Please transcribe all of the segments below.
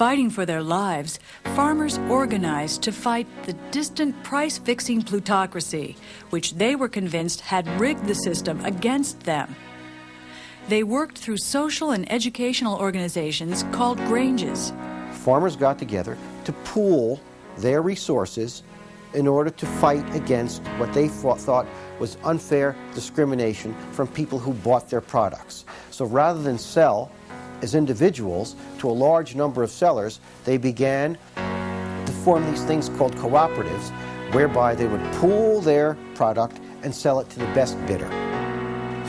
Fighting for their lives, farmers organized to fight the distant price-fixing plutocracy, which they were convinced had rigged the system against them. They worked through social and educational organizations called Granges. Farmers got together to pool their resources in order to fight against what they thought was unfair discrimination from people who bought their products. So rather than sell as individuals to a large number of sellers, they began to form these things called cooperatives, whereby they would pool their product and sell it to the best bidder.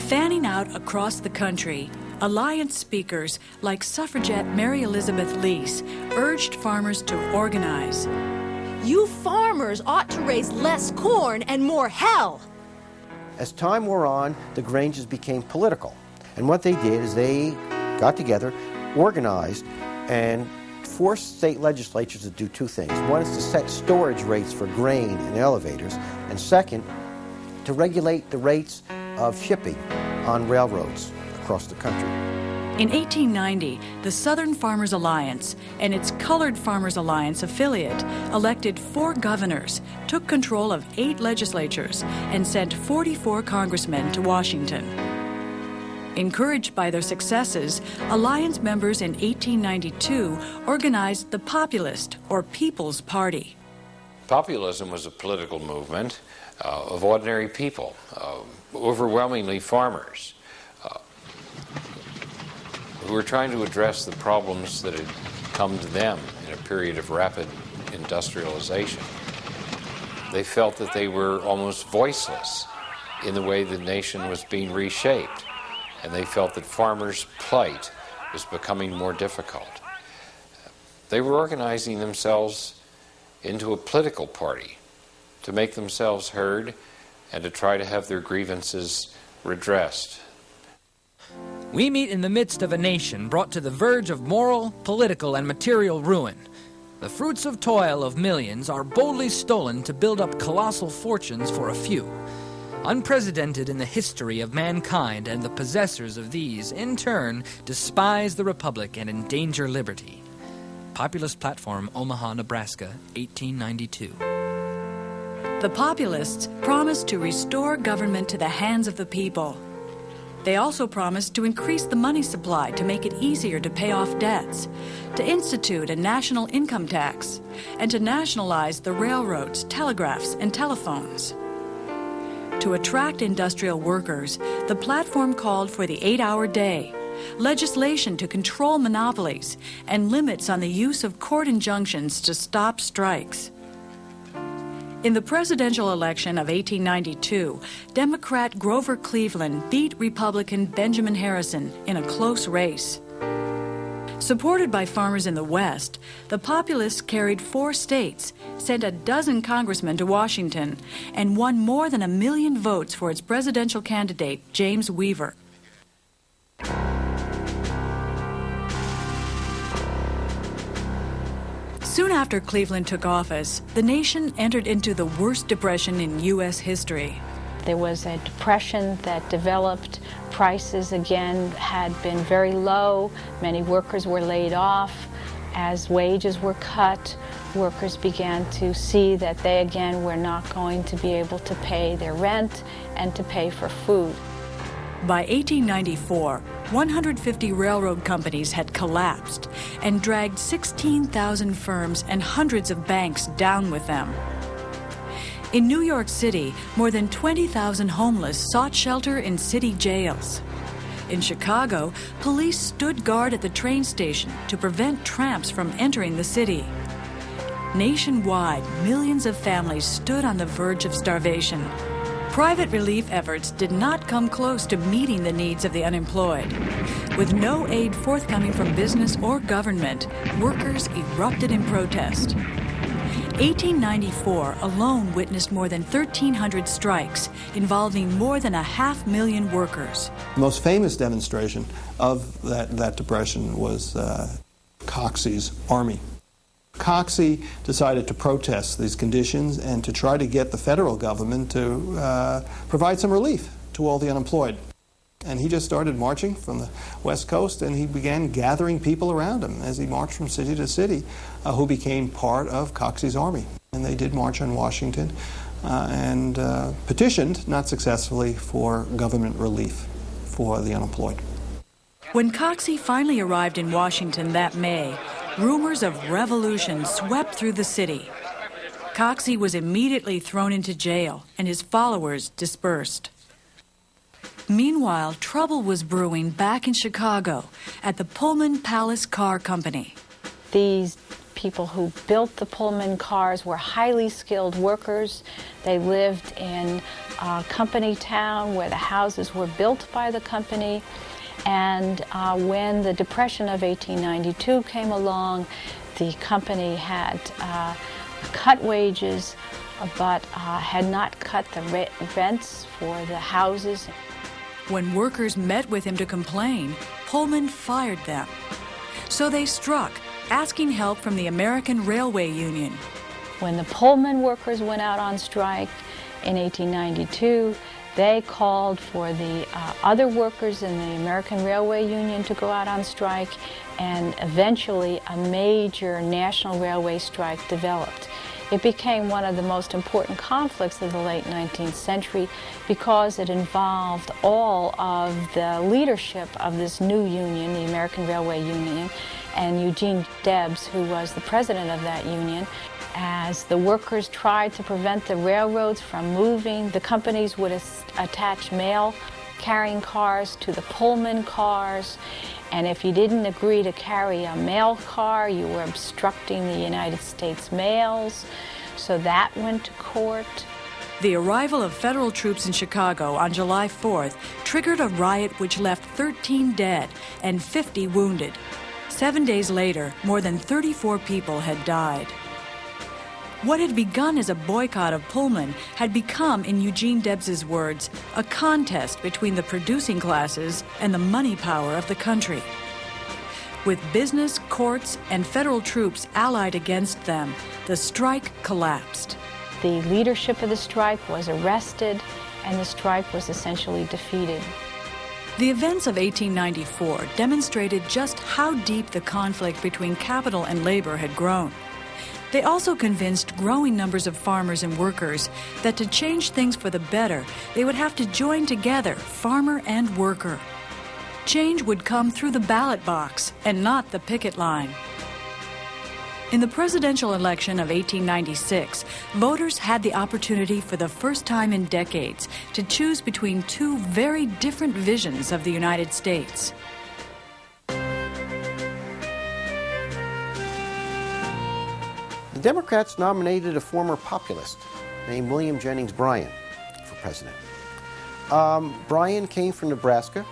Fanning out across the country, alliance speakers like suffragette Mary Elizabeth Lease urged farmers to organize. You farmers ought to raise less corn and more hell. As time wore on, the Granges became political. And what they did is they got together, organized, and forced state legislatures to do two things. One is to set storage rates for grain in elevators, and second, to regulate the rates of shipping on railroads across the country. In 1890, the Southern Farmers Alliance and its Colored Farmers Alliance affiliate elected 4 governors, took control of 8 legislatures, and sent 44 congressmen to Washington. Encouraged by their successes, Alliance members in 1892 organized the Populist, or People's Party. Populism was a political movement of ordinary people, overwhelmingly farmers, who were trying to address the problems that had come to them in a period of rapid industrialization. They felt that they were almost voiceless in the way the nation was being reshaped, and they felt that farmers' plight was becoming more difficult. They were organizing themselves into a political party to make themselves heard and to try to have their grievances redressed. We meet in the midst of a nation brought to the verge of moral, political, and material ruin. The fruits of toil of millions are boldly stolen to build up colossal fortunes for a few. Unprecedented in the history of mankind, and the possessors of these, in turn, despise the Republic and endanger liberty. Populist Platform, Omaha, Nebraska, 1892. The Populists promised to restore government to the hands of the people. They also promised to increase the money supply to make it easier to pay off debts, to institute a national income tax, and to nationalize the railroads, telegraphs, and telephones. To attract industrial workers, the platform called for the 8-hour day, legislation to control monopolies, and limits on the use of court injunctions to stop strikes. In the presidential election of 1892, Democrat Grover Cleveland beat Republican Benjamin Harrison in a close race. Supported by farmers in the West, the Populists carried 4 states, sent a dozen congressmen to Washington, and won more than 1 million votes for its presidential candidate, James Weaver. Soon after Cleveland took office, the nation entered into the worst depression in U.S. history. There was a depression that developed. Prices again had been very low. Many workers were laid off. As wages were cut, workers began to see that they again were not going to be able to pay their rent and to pay for food. By 1894, 150 railroad companies had collapsed and dragged 16,000 firms and hundreds of banks down with them. In New York City, more than 20,000 homeless sought shelter in city jails. In Chicago, police stood guard at the train station to prevent tramps from entering the city. Nationwide, millions of families stood on the verge of starvation. Private relief efforts did not come close to meeting the needs of the unemployed. With no aid forthcoming from business or government, workers erupted in protest. 1894 alone witnessed more than 1,300 strikes involving more than 500,000 workers. The most famous demonstration of that depression was Coxey's Army. Coxey decided to protest these conditions and to try to get the federal government to provide some relief to all the unemployed. And he just started marching from the West Coast, and he began gathering people around him as he marched from city to city who became part of Coxey's army. And they did march on Washington and petitioned, not successfully, for government relief for the unemployed. When Coxey finally arrived in Washington that May, rumors of revolution swept through the city. Coxey was immediately thrown into jail, and his followers dispersed. Meanwhile, trouble was brewing back in Chicago at the Pullman Palace Car Company. These people who built the Pullman cars were highly skilled workers. They lived in a company town where the houses were built by the company. And when the Depression of 1892 came along, the company had cut wages, but had not cut the rents for the houses. When workers met with him to complain, Pullman fired them. So they struck, asking help from the American Railway Union. When the Pullman workers went out on strike in 1892, they called for the other workers in the American Railway Union to go out on strike, and eventually a major national railway strike developed. It became one of the most important conflicts of the late 19th century because it involved all of the leadership of this new union, the American Railway Union, and Eugene Debs, who was the president of that union. As the workers tried to prevent the railroads from moving, the companies would attach mail-carrying cars to the Pullman cars, and if you didn't agree to carry a mail car, you were obstructing the United States mails, so that went to court. The arrival of federal troops in Chicago on July 4th triggered a riot which left 13 dead and 50 wounded. 7 days later, more than 34 people had died. What had begun as a boycott of Pullman had become, in Eugene Debs's words, a contest between the producing classes and the money power of the country. With business, courts, and federal troops allied against them, the strike collapsed. The leadership of the strike was arrested, and the strike was essentially defeated. The events of 1894 demonstrated just how deep the conflict between capital and labor had grown. They also convinced growing numbers of farmers and workers that to change things for the better, they would have to join together, farmer and worker. Change would come through the ballot box and not the picket line. In the presidential election of 1896, voters had the opportunity for the first time in decades to choose between two very different visions of the United States. The Democrats nominated a former populist named William Jennings Bryan for president. Bryan came from Nebraska.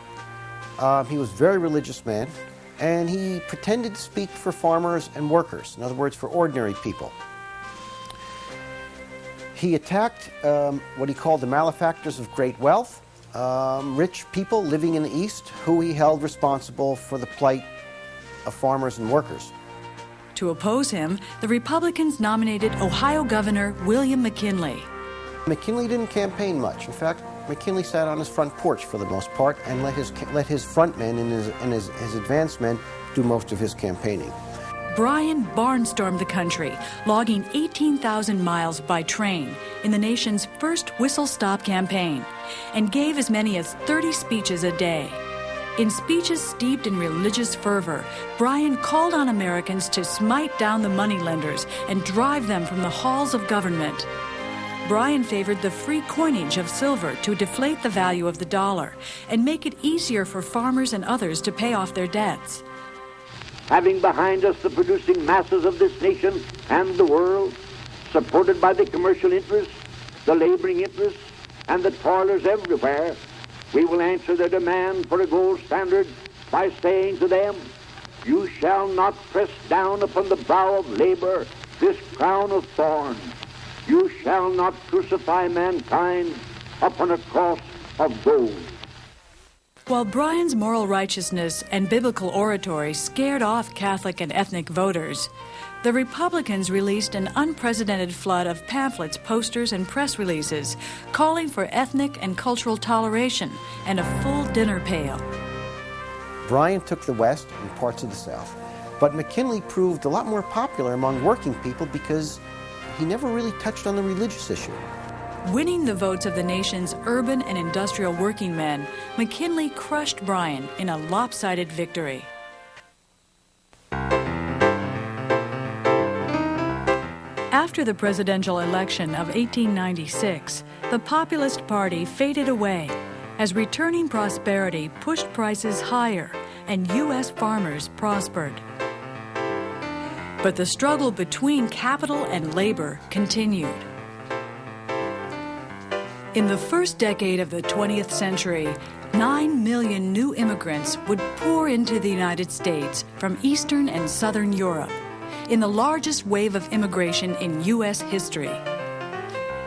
He was a very religious man, and he pretended to speak for farmers and workers, in other words, for ordinary people. He attacked what he called the malefactors of great wealth, rich people living in the East who he held responsible for the plight of farmers and workers. To oppose him, the Republicans nominated Ohio Governor William McKinley. McKinley didn't campaign much. In fact, McKinley sat on his front porch for the most part and let his front men and his advance men do most of his campaigning. Bryan barnstormed the country, logging 18,000 miles by train in the nation's first whistle-stop campaign, and gave as many as 30 speeches a day. In speeches steeped in religious fervor, Bryan called on Americans to smite down the moneylenders and drive them from the halls of government. Bryan favored the free coinage of silver to deflate the value of the dollar and make it easier for farmers and others to pay off their debts. Having behind us the producing masses of this nation and the world, supported by the commercial interests, the laboring interests, and the toilers everywhere, we will answer their demand for a gold standard by saying to them, you shall not press down upon the brow of labor this crown of thorns. You shall not crucify mankind upon a cross of gold. While Bryan's moral righteousness and biblical oratory scared off Catholic and ethnic voters, the Republicans released an unprecedented flood of pamphlets, posters, and press releases calling for ethnic and cultural toleration and a full dinner pail. Bryan took the West and parts of the South, but McKinley proved a lot more popular among working people because he never really touched on the religious issue. Winning the votes of the nation's urban and industrial working men, McKinley crushed Bryan in a lopsided victory. After the presidential election of 1896, the Populist Party faded away as returning prosperity pushed prices higher and U.S. farmers prospered. But the struggle between capital and labor continued. In the first decade of the 20th century, 9 million new immigrants would pour into the United States from Eastern and Southern Europe, in the largest wave of immigration in U.S. history.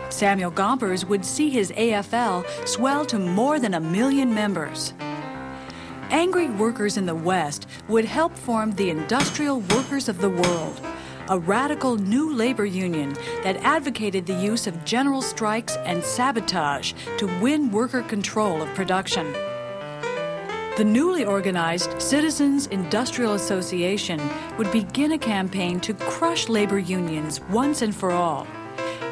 Samuel Gompers would see his AFL swell to more than 1 million members. Angry workers in the West would help form the Industrial Workers of the World, a radical new labor union that advocated the use of general strikes and sabotage to win worker control of production. The newly organized Citizens Industrial Association would begin a campaign to crush labor unions once and for all,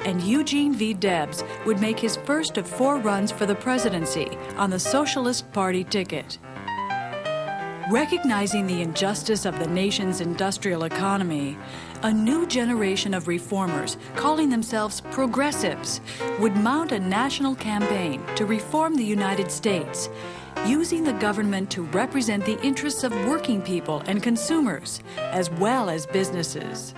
and Eugene V. Debs would make his first of 4 runs for the presidency on the Socialist Party ticket. Recognizing the injustice of the nation's industrial economy, a new generation of reformers, calling themselves progressives, would mount a national campaign to reform the United States, using the government to represent the interests of working people and consumers, as well as businesses.